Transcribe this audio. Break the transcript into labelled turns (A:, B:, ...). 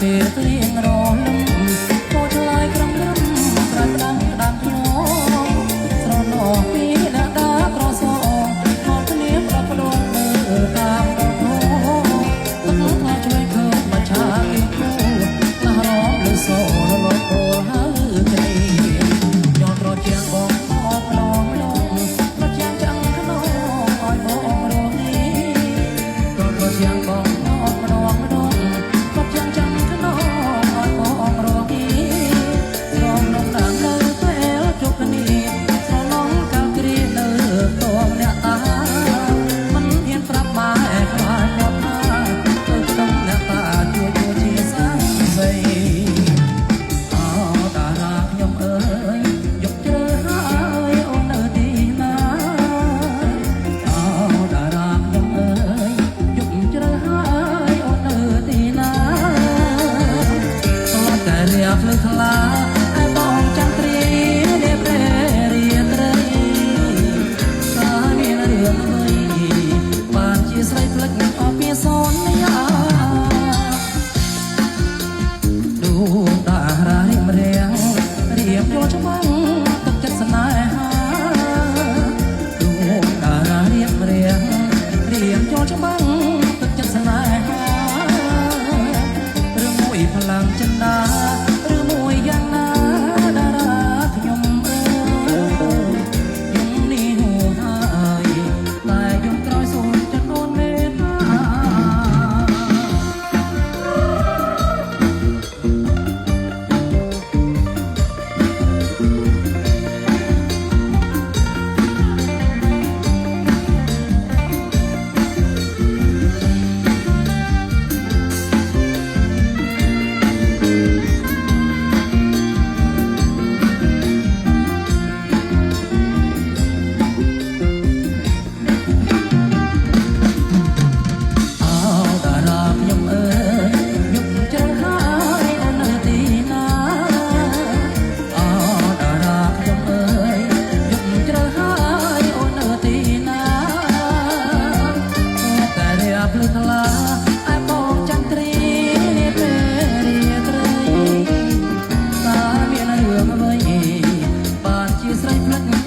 A: ពេលគ្លៀងរលឹមពោឆ្លើយក្រំក្រំប្រដាំដាំធ្នោស្រណោពីអ្នកដាក្រសងមកគ្នាប្រផ្ដងមើលតាមដងទឹកថ្លៃជួយឃើញមកឆាពីគូណាស់រំលើសូរលត់ពោលហើយគ្នាย้อนรถជាងបងអបឡងឡងរត់យ៉ាងចាំងខ្នងឲ្យបងរងនេះย้อนរត់ជាងបងអបឡងឡងរត់យ៉ាងចាំងខ្នងឲ្យបងរងនេះស្រងនំដាំនៅពេលជប់គ្នាស្រណងកាលគ្រានៅតងអ្នកតាមិនហ៊ានប្រាប់ម៉ែខ្លាចមកថាទៅក្នុងអ្នកតាជួយជាសាំសីតារាខ្ញុំអើយយកជ្រើហើយអូននៅទីណាតារាខ្ញុំអើយយកជ្រើហើយអូននៅទីណាស្លាប់តែរៀបលើថ្លាឲ្យបងចាំត្រៀនេះព្រះរាត្រីសាមានរឿងអ្វីបានជាស្រីផ្លិចអស់ពីសន្យាដួងតារារៀបរៀងរៀបយកច្បាំងទឹកចិត្តស្នេហាដួងតារារៀបរៀងរៀបយកច្បាំងទឹកចិត្តស្នេហាឬមួយพลังចិន្តាឬមួយយ៉ាងណាតារាខ្ញុំអើយយំនេះហួងហើយតែយំក្រោយសូមចន្ទអូនមេត្តា តារាខ្ញុំអើយយកជ្រើហើយអូននៅទីណាតារាខ្ញុំអើយយកជ្រើហើយអូននៅទីណាតែរៀបលើថ្លាឲ្យបងចាំត្រៀនេះពេលរាត្រីតាមានរឿងអ្វីបានជាស្រីផ្លិច